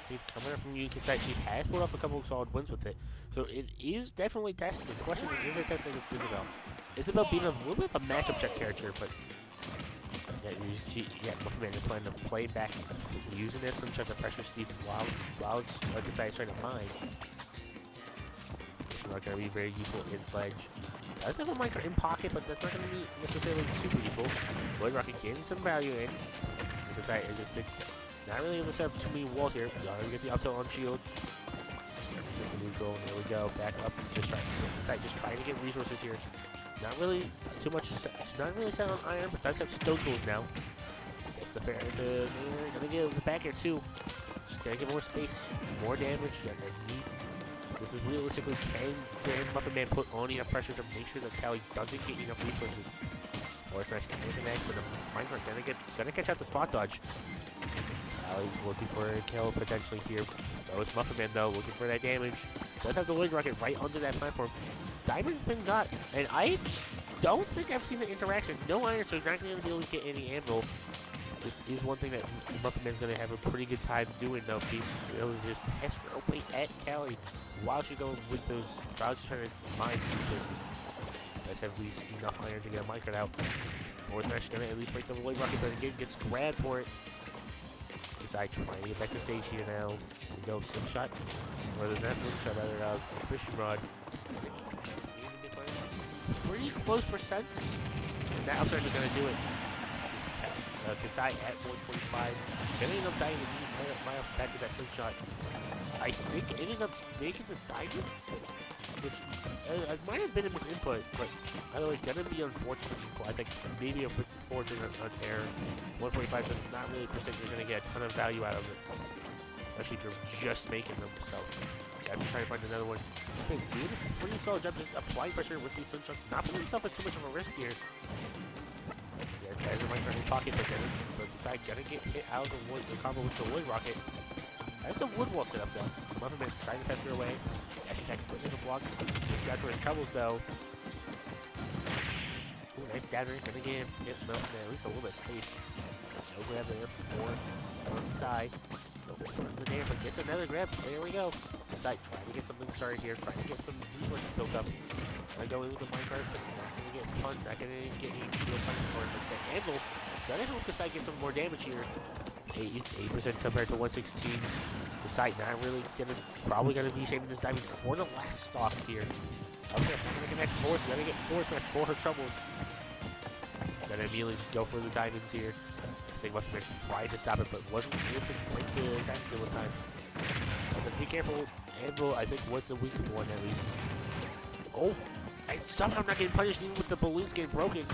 Steve coming up from YuniKasai. She has pulled off a couple of solid wins with it. So it is definitely tested. The question is it tested against Isabelle? Isabelle being a little bit of a matchup check character, but MuffinMan is planning to play back, using this and trying to pressure Steve while YuniKasai is trying to mine. It's not going to be very useful in Pledge. Does have a micro in pocket, but that's not going to be necessarily super useful. Void Rocket getting some value in. YuniKasai is not really able to set up too many walls here. You already get the up tilt on shield. The neutral. There we go. Back up. Just trying to get resources here. Not really too much. Not really set on iron, but does have stone tools now. Gets the fair to gonna get the back here too. Just gotta get more space, more damage. This is realistically, can MuffinMan put on enough pressure to make sure that Callie doesn't get enough resources? Or if that's anything else, but the Minecraft gonna catch out the spot dodge. Callie looking for a kill potentially here. So it's MuffinMan though, looking for that damage. Does have the Void Rocket right onto that platform. Diamond's been got, and I don't think I've seen the interaction. No iron, so not going to be able to get any anvil. This is one thing that MuffinMan's going to have a pretty good time doing, though. Being able to just pester away at Callie while she's going with those, while she's trying to mine resources. Does have at least enough iron to get a minecart out. Fourth match going to at least break the Void Rocket, but again gets grabbed for it. Decide trying to get back to stage here now. Here we go, slingshot. Or the not slingshot, rather, fishing rod. Pretty close percents. And that outside is going to do it. Kasai at 125. Getting enough diamonds, might have back to that slingshot. I think ended up making the diamonds, which it might have been a misinput, but either way, gonna be unfortunate. I think maybe a bit fortunate on air. 145 does not really percent you're gonna get a ton of value out of it, especially if you're just making them. So yeah, I'm just trying to find another one. I think doing a pretty solid job just applying pressure with these slingshots, not putting himself at too much of a risk here. Yeah, guys are in pocket, but decide gonna get hit out of the combo with the wood rocket. That's a wood wall set up though. MuffinMan trying to pester away. Actually trying to put in the block. He's got for his troubles though. Ooh, nice dagger. Gonna get MuffinMan at least a little bit of space. No grab there for on the side. The damn, but gets another grab. There we go. Decide trying to get something started here. Trying to get some resources built up. Trying to go in with the minecart, but not gonna get fun. Not gonna get any real fun for it. But the anvil gonna help Kasai get some more damage here. 8% compared to 116. Decide not really probably gonna be saving this diamond for the last stock here. Okay, gonna connect fourth. Gonna get fourth match for her troubles. Gonna immediately just go for the diamonds here. I think MuffinMan tried to stop it, but wasn't able to break the diamond kill in time. I was like, be careful. Anvil, I think, was the weaker one at least. Oh, and somehow not getting punished even with the balloons getting broken.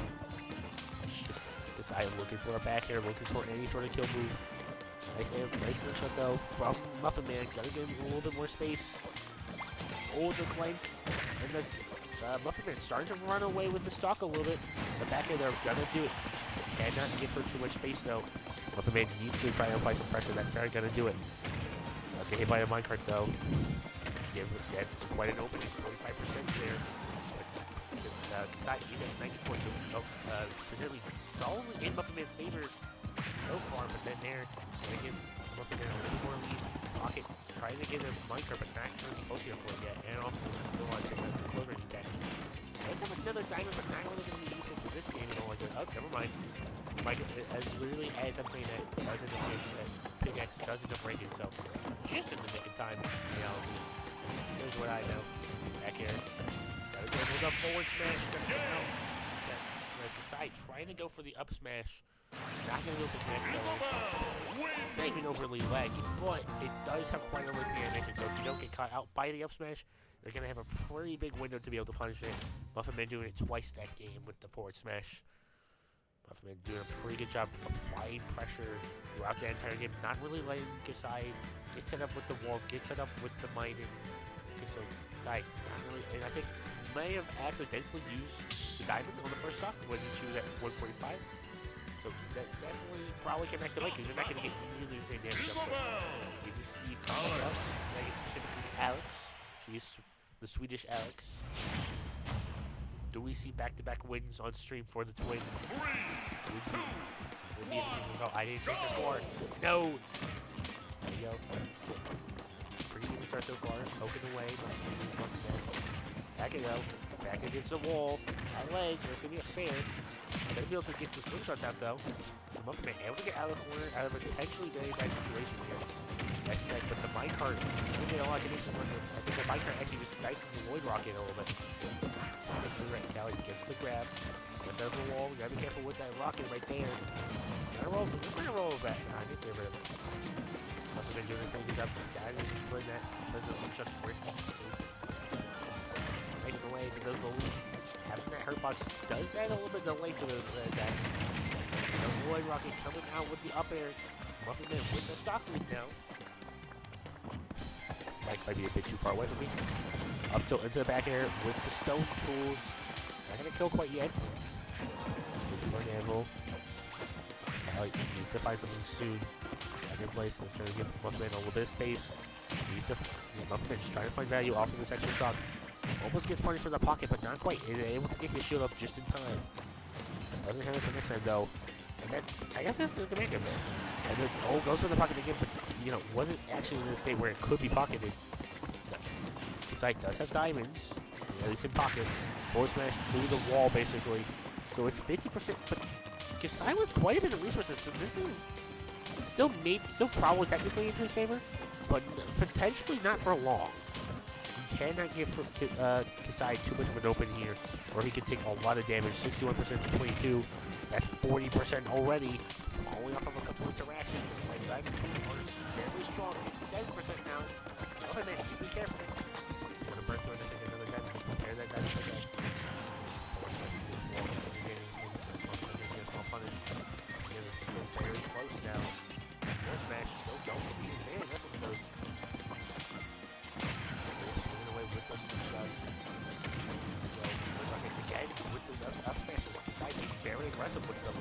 This I am looking for a back air, looking for any sort of kill move. Nice little shot though from MuffinMan. Gotta give him a little bit more space. Oh, the clank. And the MuffinMan starting to run away with the stock a little bit. The back air, they're gonna do it. Cannot give her too much space though. MuffinMan needs to try and apply some pressure. That's very gonna do it. Let's get hit by a minecart though. That's quite an opening. 45% there. Decide he's at 94, so really solidly in MuffinMan's favor so far, but then there, gonna give MuffinMan a little more lead. Pocket trying to get a minecart, but not really close here for it yet, and also still on the close range attack. Does have another diamond, but not really going to be useful for this game at all. Like, oh, never mind. As literally as I'm saying that, does end up breaking, that pickaxe does end up breaking, so just in the nick of time, in reality. Here's what I know. Back here. Gotta go with a forward smash. Decide trying to go for the up smash. Not gonna be able to connect though. Not even overly laggy, but it does have quite a lengthy animation, so if you don't get caught out by the up smash, they're gonna have a pretty big window to be able to punish it. MuffinMan doing it twice that game with the forward smash. MuffinMan doing a pretty good job applying pressure throughout the entire game, not really letting Kasai get set up with the walls, get set up with the mining. So Kasai not really, and I think may have accidentally used the diamond on the first stock when she was at 145. So that definitely probably can make the lake because you're not going to get nearly the same damage up there. See this Steve coming up, and I get specifically Alex. She's the Swedish Alex. Do we see back-to-back wins on stream for the twins? I didn't change the score. No! There you go. progress so far. Poking away. Back it go. Back against the wall. That ledge. That's going to be a fair. Gonna be able to get the slingshots out though. MuffinMan able to get out of the corner, out of a potentially very bad situation here. That's nice, but the minecart, I think a lot of connections with I think the minecart actually just dicing the Void Rocket a little bit. Callie gets the grab. Gets out of the wall. We gotta be careful with that rocket right there. Just gonna roll back. Nah, I think they're rid of it. MuffinMan doing a pretty good job. Guys is putting those slingshots where it needs to. Making away for those balloons. Having that hurt box does add a little bit of delay to the attack. The Void Rocket coming out with the up air. MuffinMan with the stock lead now. Might be a bit too far away from me. Up tilt into the back air with the stone tools. Not gonna kill quite yet. Looking for an anvil. Needs to find something soon. Back in place instead of giving MuffinMan a little bit of space. Needs to MuffinMan just trying to find value off of this extra stock. Almost gets punished for the pocket, but not quite. Is able to get his shield up just in time. Doesn't have it for next time though. And then I guess that's the commander there. And then goes for the pocket again, but you know, wasn't actually in a state where it could be pocketed. Kasai does have diamonds, at least in pocket. Forward smash through the wall basically. So it's 50%, but Kasai with quite a bit of resources. So this is still probably technically in his favor, but potentially not for long. Cannot give Kasai too much of an open here, or he can take a lot of damage. 61% to 22. That's 40% already. Only off of a couple of interactions. Like Diamond is very strong. 57% now. MuffinMan, just be careful. Want to burn through this again another time. Just prepare that guy for that. Getting a small punish. Again, this is still fairly close now. More smash. Still don't be very aggressive with those. With those shots. So, again, with the up smashes, Kasai being very aggressive with them.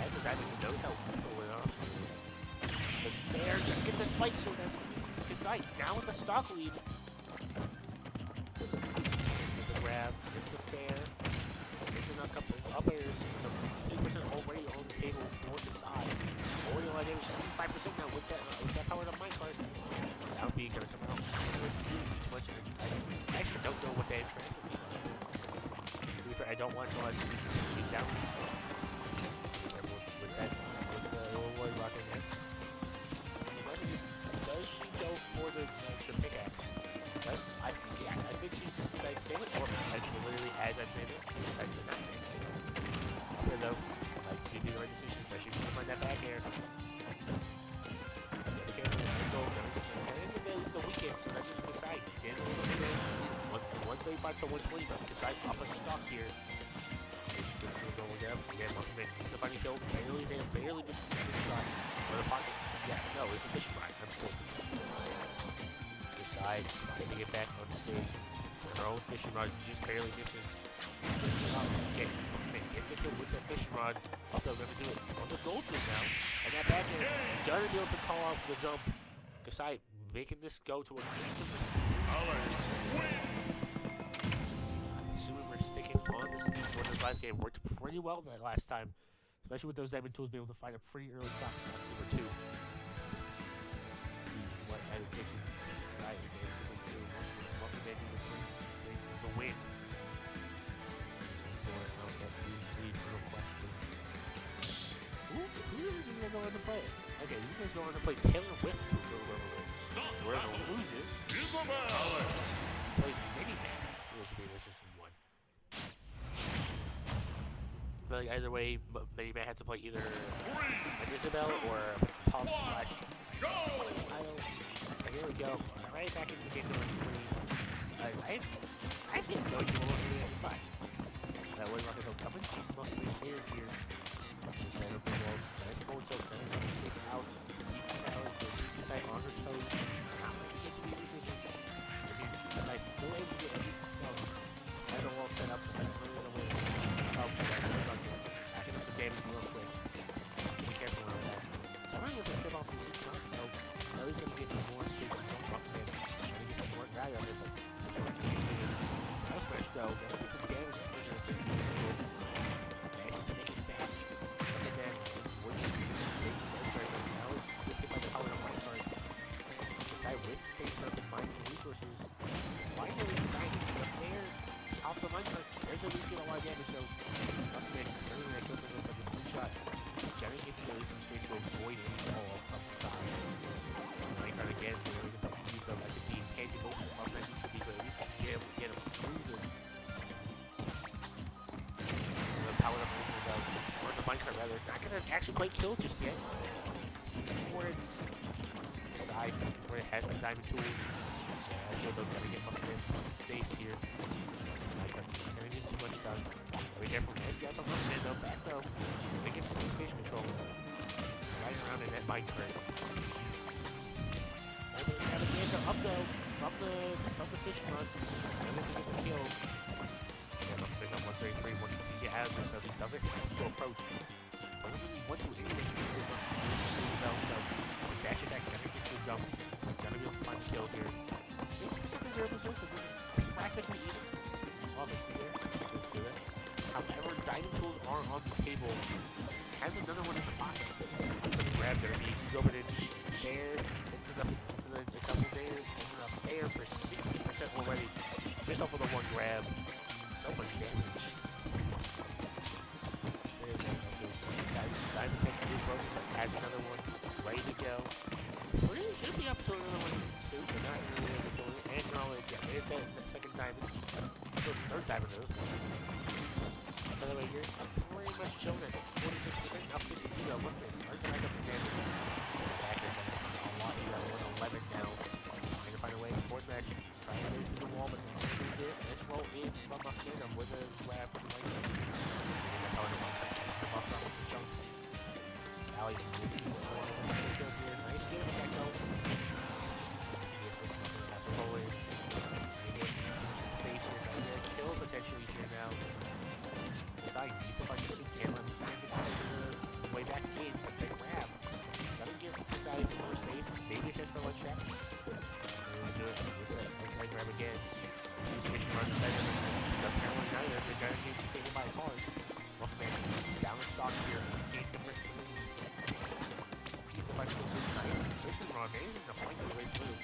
As a diamond who knows how lethal it is. But there, just get the spike sword as Kasai now with a stock lead. The grab, it's a fair. It's a couple of up airs. 3% already on the table for Kasai. Already on damage, 75% now with that powered up minecart. That would be gonna come out. I actually don't know what they interact with. To be fair, I don't want to let speed down with the Void Rocket here. Does she go for the extra pickaxe? I think she's just decided to save it, or literally as I'm saying it, she decides to not save it. Okay though, you do the right decision, especially if you find that back air. It's the weekend, so let's just decide. Get a little bit in. 135 to 120, but decide up a stock here. Which will go down. Again, MuffinMan needs to find a kill. Barely misses the shot. Or the pocket. Yeah, no, it's a fishing rod. I'm still decide trying to get back on the stage. Her own fishing rod just barely misses. Okay, MuffinMan gets a kill with that fishing rod. They're gonna do it on the gold team now. And that back end, gonna be able to call off the jump. Kasai making this go to a assuming we're sticking on this team for this last game. Worked pretty well that last time. Especially with those diamond tools, being able to find a pretty early stop on number 2. What I was thinking, right? The win. Who is going to go on to play it? Okay, these guys go on to play Taylor with whoever loses Isabelle plays MuffinMan. This should be an interesting one. But like either way, MuffinMan had to play either an Isabelle or a Paul slash Idol. Here we go. Right back into the game number 3. I didn't know you were going to be fine. That way, Rocket Hill coming. MuffinMan here. Just set up the wall. Nice forward tilt. Space out. Keep the power. Kasai on her toes. Not like it to be decision. Kasai still able to get at least some. I have the wall set up. I don't really know where it is. Backing up some damage real quick. Be careful around that. I'm running with a trip off the seat front, so at least going to get more space from MuffinMan. I'm going to get some more value out of it, but that was fresh though. Get some damage. with space now to mine some resources. Finally, Diamond up there off the minecart. There's at least get a lot of damage, so MuffinMan considering that kill him with the slingshot. Gonna give him at least some space to avoid any fall up the side. Minecart again, we're going to use them like the intangible. MuffinMan needs to be, but at least get him through the power up or the minecart rather. Not gonna actually quite kill just yet. Before it's side, before it has the diamond tool. Yeah, I feel they're gonna get MuffinMan some space here. Minecart's not gonna get too much done. Be careful, nice grab from MuffinMan though. Back though. Gonna get some station control. Right around in that minecart. Navigator up though. From the fishing rod. And let's get the kill. Big up 133 once he get out of this, so he doesn't have to approach. Doesn't really want to anyway, so dash attack, gonna get to jump. Gonna be able to find the kill here. 6% to 0%, so this is practically even. Obviously there. Let's do that. However, diamond tools are on the table. Has another one in the pocket. The grab there, he's over there, into a couple dares, and up there for 60% already. Just off of the one grab. So much damage. Diamond Tech is broken, but has another one ready to go. Pretty should be up to another one too, but not really able to do it. And knowledge, yeah, there's that second diamond. Third diamond of those. By the way, you're pretty much chilling at 46%, now 52 though. Look at this. Hard to back up some damage. Back up a lot, you got 111 now. Trying to find a way to force match. Trying to get through the wall, but let's roll in from MuffinMan with a grab from right there. Alley, nice game attack though. Has to roll in. Space here, trying to get a kill potentially here now. Decide, he's a bunch of soup camera. He's trying to get the way back in, but they grab. Gotta give Decide some more space. Maybe just for one shot. Do it. Let's grab again. These fishing rods are better than apparently neither. They're going to get taken by a car. MuffinMan down the stock here. Gain number 3. He's a bunch of soup. Nice. Fishing rod amazing to find their way through.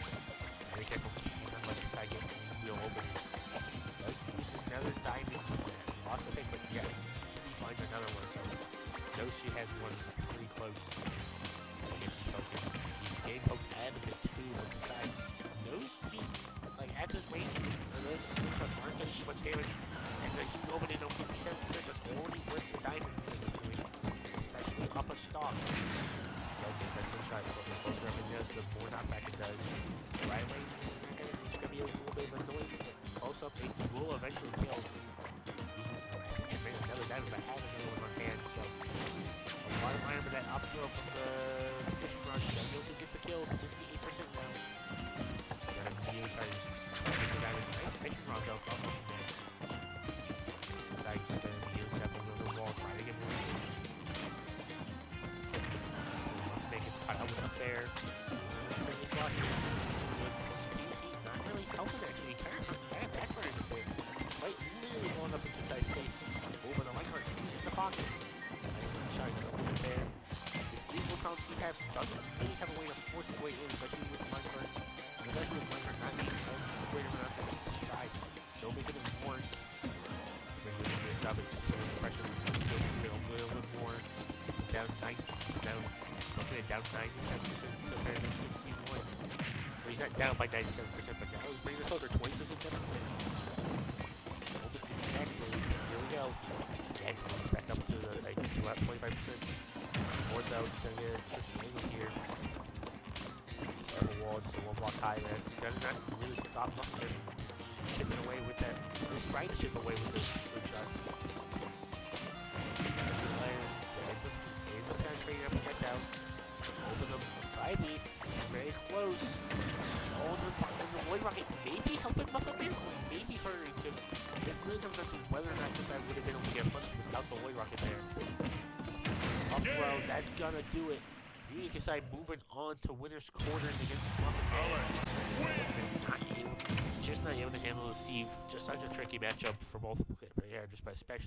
Very careful. Not let the side get real open. Does use another diamond. Lost a pick, but yeah, he finds another one. So knows she has one pretty close. I guess he's poking. He's game poked and a bit too on the side. Knows she's like at this range, those aren't going to do much damage. And so he's opening up 57%, but already worth the diamond at this point, especially up a stock. So that's some shot. The closer up it does, the more knockback it does. Right range, it's going to be a little bit of annoyance, but close up it will eventually kill. He's made another diamond, but having another one on hand. So a lot of iron, but that up throw from the fishing rod does go to get the kill. 68% now. Gotta really try to get the diamond. Nice fishing rod though from MuffinMan. Side just gonna immediately step over the wall, try to get more. MuffinMan gets caught out up there. Pretty spot here. He's not really helping actually. Kind of backfired a bit. Right, literally blowing up into Decide space. Over the Lightheart's in the pocket. Nice shot over there. This evil Crown C-Pass doesn't really have a way to force its way in, especially with the Minecart. Especially with Minecart not being greater enough to get Decide. Still making it more. Been doing a good job at controlling the pressure. He's a little bit more. He's down 9. He's down. Looking at down 97% compared to 61. Well, he's not down by 97%, but now he's bringing it closer. 20% deficit. Almost exactly. Here we go. And he's back up to the like, 25%. More though, he's gonna get a tricky angle here. He's on the wall, just a 1 block high. That's gonna not really stop MuffinMan chipping away with that. He's trying to chip away with those slingshots. Ends up penetrating up and get down. Open them inside me. It's very close. Oh, the Void Rocket may be helping MuffinMan, or maybe hurting him. It really comes down to whether or not Kasai would have been able to get punched without the Void Rocket there. Up throw, that's gonna do it. YuniKasai moving on to winner's quarters against MuffinMan. Just not able to handle the Steve. Just such a tricky matchup for both. Yeah, just especially